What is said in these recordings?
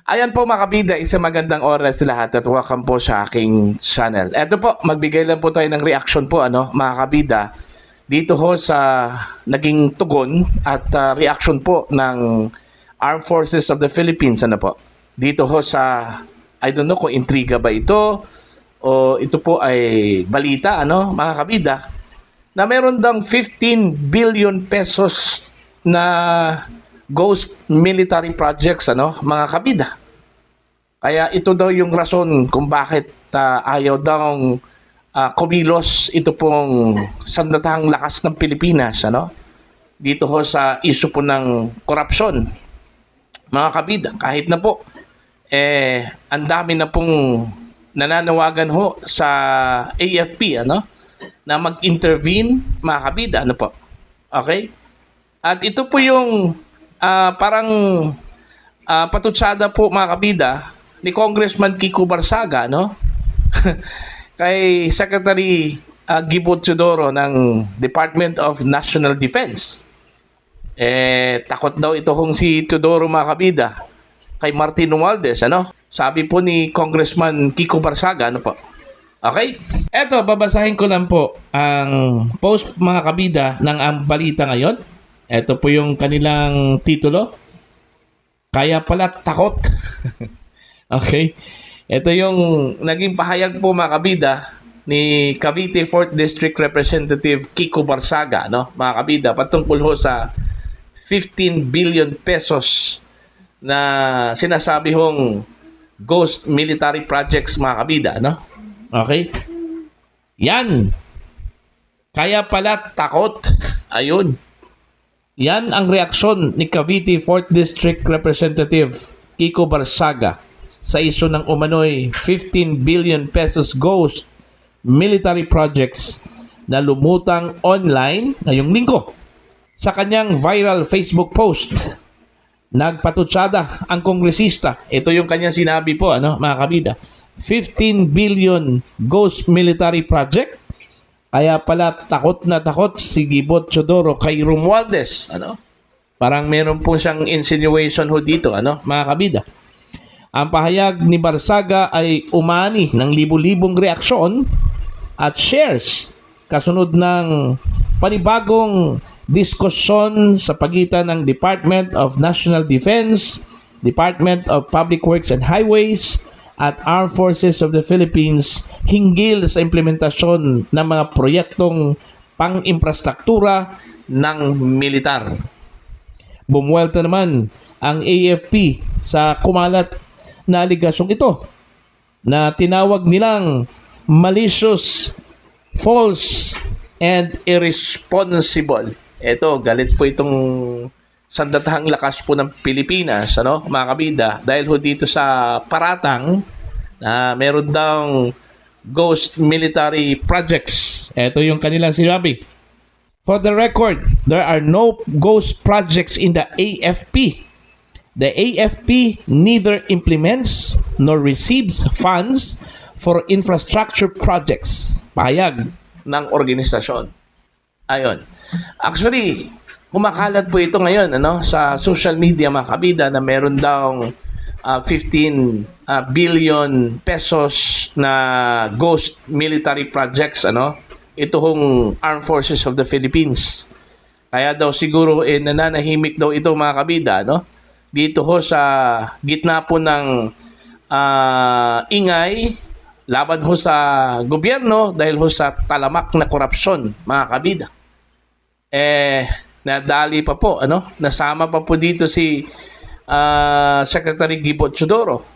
Ayan po mga kabida, isang magandang oras sa lahat at welcome po sa aking channel. Eto po, magbigay lang po tayo ng reaction po mga kabida dito ho sa naging tugon at reaction po ng Armed Forces of the Philippines po. Dito ho sa, I don't know kung intriga ba ito o ito po ay balita mga kabida na meron daw 15 billion pesos na ghost military projects mga kabida. Kaya ito daw yung rason kung bakit ayaw daw kumilos ito pong sandatahang lakas ng Pilipinas dito ho sa issue po ng korupsyon mga kabida. Kahit na po ang dami na pong nananawagan ho sa AFP na mag-intervene mga kabida po. Okay? At ito po yung parang patutsada po mga kabida ni Congressman Kiko Barsaga kay Secretary Gibo Teodoro ng Department of National Defense. Takot daw ito kung si Teodoro mga kabida kay Martin Romualdez sabi po ni Congressman Kiko Barsaga po. Okay? Eto, babasahin ko lang po ang post mga kabida ng ang balita ngayon. Ito po yung kanilang titulo. Kaya pala takot. Okay. Ito yung naging pahayag po mga kabida ni Cavite 4th District Representative Kiko Barsaga mga kabida patungkol ho sa 15 billion pesos na sinasabi hong ghost military projects mga kabida Okay. Yan. Kaya pala takot. Ayun. Yan ang reaksyon ni Cavite 4th District Representative Kiko Barsaga sa iso ng umano'y 15 billion pesos ghost military projects na lumutang online ngayong linggo. Sa kanyang viral Facebook post, nagpatutsada ang kongresista. Ito yung kanyang sinabi po mga kabida. 15 billion ghost military project. Kaya pala takot na takot si Gibo Teodoro kay Romualdez. Parang meron po siyang insinuation ho dito mga kabida. Ang pahayag ni Barsaga ay umani ng libu-libong reaksyon at shares kasunod ng panibagong diskusyon sa pagitan ng Department of National Defense, Department of Public Works and Highways at Armed Forces of the Philippines hinggil sa implementasyon ng mga proyektong pang-infrastruktura ng militar. Bumuwelta naman ang AFP sa kumalat na aligasyong ito na tinawag nilang malicious, false, and irresponsible. Ito, galit po itong sandatahang lakas po ng Pilipinas mga kabida dahil ho dito sa paratang na meron daw ghost military projects. Ito yung kanilang sinabi. For the record, there are no ghost projects in the AFP. The AFP neither implements nor receives funds for infrastructure projects. Pahayag ng organisasyon. Ayon. Actually, kumakalat po ito ngayon sa social media mga kabida na meron daw 15 billion pesos na ghost military projects ito hong Armed Forces of the Philippines. Kaya daw siguro nananahimik daw ito mga kabida dito ho sa gitna po ng ingay laban ho sa gobyerno dahil ho sa talamak na korupsyon mga kabida. Nadali pa po nasama pa po dito si Secretary Gibo Teodoro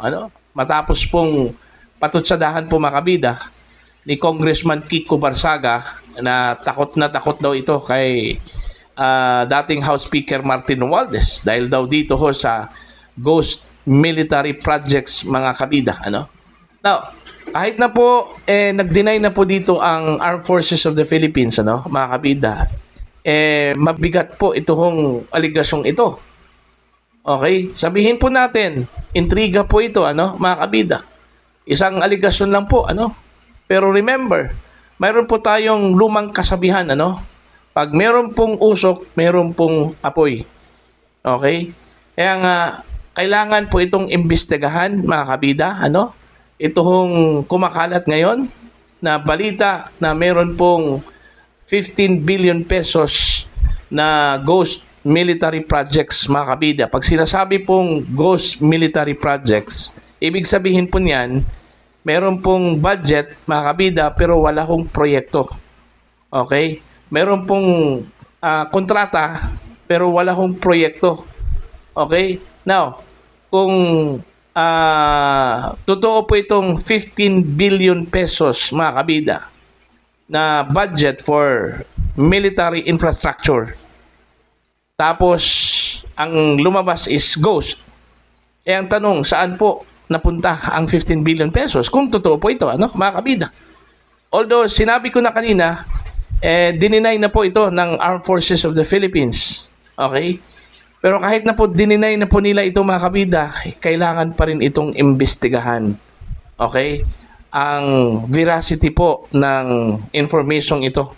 matapos pong patutsadahan po mga kabida ni Congressman Kiko Barsaga na takot daw ito kay dating House Speaker Martin Romualdez dahil daw dito ho sa ghost military projects mga kabida Now, kahit na po nag-deny na po dito ang Armed Forces of the Philippines mga kabida mabigat po itong aligasyong ito. Okay? Sabihin po natin, intriga po ito mga kabida. Isang aligasyon lang po Pero remember, mayroon po tayong lumang kasabihan pag meron pong usok, meron pong apoy. Okay? Kaya nga kailangan po itong imbestigahan, mga kabida, ano? Ito hong kumakalat ngayon na balita na meron pong 15 billion pesos na ghost military projects, mga kabida. Pag sinasabi pong ghost military projects, ibig sabihin po niyan, meron pong budget, mga kabida, pero wala hong proyekto. Okay? Meron pong kontrata, pero wala hong proyekto. Okay? Now, kung totoo po itong 15 billion pesos, mga kabida, na budget for military infrastructure, tapos ang lumabas is ghost, ang tanong, saan po napunta ang 15 billion pesos? Kung totoo po ito, ano, mga kabida. Although, sinabi ko na kanina, dininay na po ito ng Armed Forces of the Philippines. Okay? Pero kahit na po dininay na po nila ito, mga kabida, kailangan pa rin itong imbestigahan. Okay? Ang veracity po ng information ito.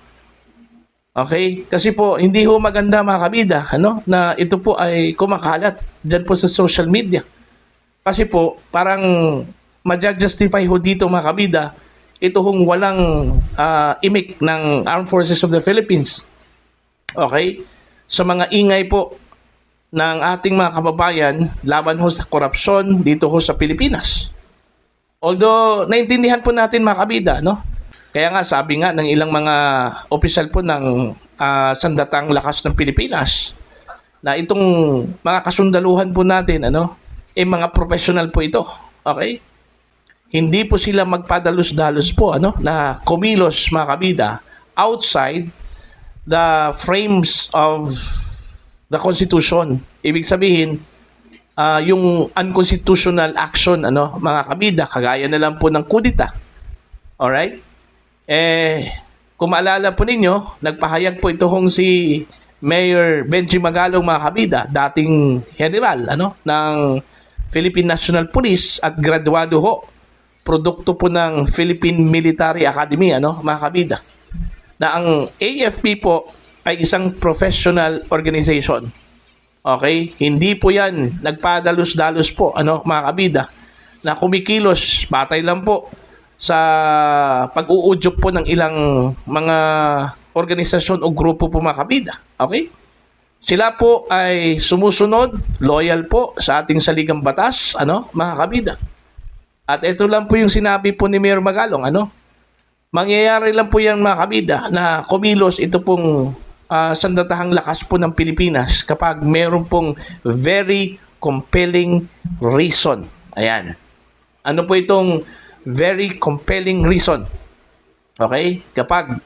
Okay? Kasi po, hindi ho maganda, mga kabida, ano, na ito po ay kumakalat dyan po sa social media. Kasi po, parang ma-justify ho dito, mga kabida, ito hong walang imik ng Armed Forces of the Philippines. Okay? Sa mga ingay po ng ating mga kababayan laban ho sa korupsyon dito ho sa Pilipinas. Although, naintindihan po natin, mga kabida, no? Kaya nga, sabi nga ng ilang mga opisyal po ng Sandatang Lakas ng Pilipinas na itong mga kasundaluhan po natin, ano, mga professional po ito. Okay? Hindi po sila magpadalos-dalos po, ano, na kumilos, mga kabida, outside the frames of the Constitution. Ibig sabihin, yung unconstitutional action, ano, mga kabida, kagaya na lang po ng kudita. Alright? Kung maalala po ninyo, nagpahayag po ito hong si Mayor Benji Magalong, mga kabida, dating general, ano, ng Philippine National Police at graduado ho, produkto po ng Philippine Military Academy, ano, mga kabida, na ang AFP po ay isang professional organization. Okay? Hindi po yan nagpadalos-dalos po, ano, mga kabida, na kumikilos, batay lang po sa pag-uudyok po ng ilang mga organisasyon o grupo po, mga kabida. Okay? Sila po ay sumusunod, loyal po sa ating saligang batas, ano, mga kabida. At ito lang po yung sinabi po ni Mayor Magalong, ano, mangyayari lang po yan, mga kabida, na kumilos ito pong Sandatahang Lakas po ng Pilipinas kapag meron pong very compelling reason. Ayan. Ano po itong very compelling reason? Okay? Kapag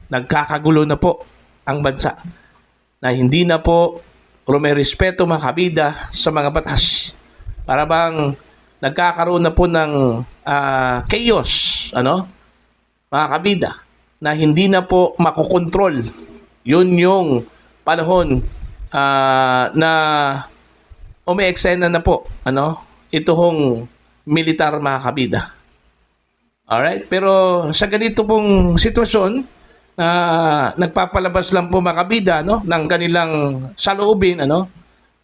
nagkakagulo na po ang bansa, na hindi na po rumerespeto, mga kabida, sa mga batas. Para bang nagkakaroon na po ng chaos, ano, mga kabida, na hindi na po makokontrol. Yun yung panahon na umeeksena na po, ano, ito hong militar, mga kabida. Alright? Pero sa ganito pong sitwasyon, nagpapalabas lang po, mga kabida, no, ng kanilang saloobin, ano,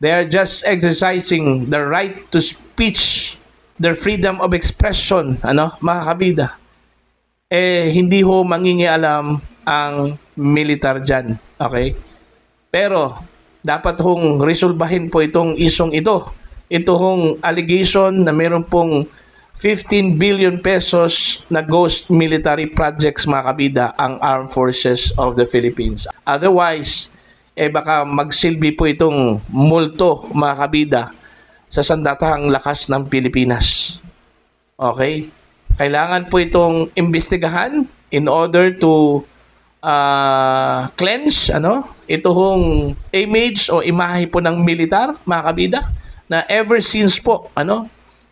they are just exercising the right to speech, their freedom of expression, ano, mga kabida. Hindi ho mangingialam ang militar dyan. Okay? Pero, dapat hong resolbahin po itong isong ito. Ito hong allegation na meron pong 15 billion pesos na ghost military projects, mga kabida, ang Armed Forces of the Philippines. Otherwise, baka magsilbi po itong multo, mga kabida, sa Sandatahang Lakas ng Pilipinas. Okay? Kailangan po itong imbestigahan in order to cleanse, ano, ito hong image o imahe po ng militar, mga kabida, na ever since po, ano,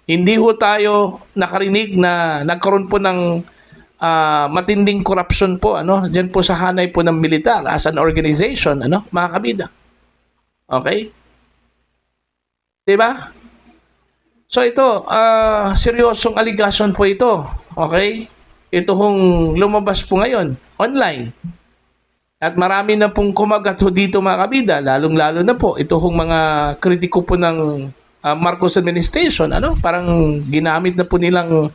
hindi ho tayo nakarinig na nagkaroon po ng matinding corruption po, ano, diyan po sa hanay po ng militar as an organization, ano, mga kabida. Okay? Diba? So ito, seryosong allegation po ito. Okay? Ito hong lumabas po ngayon, online. At marami na pong kumagat ho dito, mga kabida, lalong-lalo na po ito hong mga kritiko po ng Marcos administration, parang ginamit na po nilang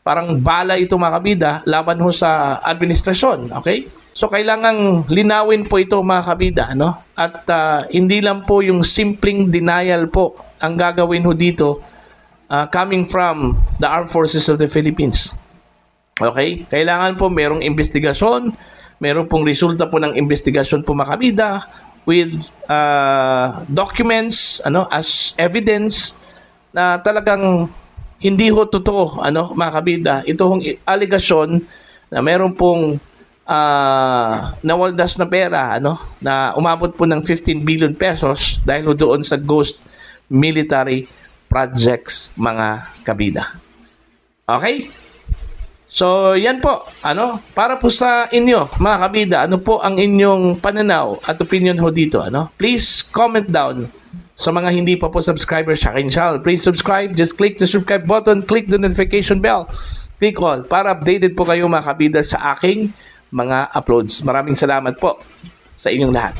parang bala ito mga kabida laban ho sa administrasyon, okay? So kailangang linawin po ito mga kabida, At hindi lang po yung simpleng denial po ang gagawin ho dito coming from the Armed Forces of the Philippines. Okay? Kailangan po merong investigasyon, meron pong resulta po ng investigasyon po mga kabida with documents as evidence na talagang hindi ho totoo mga kabida. Ito hong aligasyon na meron pong nawaldas na pera na umabot po ng 15 billion pesos dahil doon sa ghost military projects mga kabida. Okay? So, yan po. Para po sa inyo, mga kabida, ano po ang inyong pananaw at opinion ho dito, Please comment down sa mga hindi pa po subscribers sa akin channel. Please subscribe. Just click the subscribe button. Click the notification bell. Click all para updated po kayo, mga kabida, sa aking mga uploads. Maraming salamat po sa inyong lahat.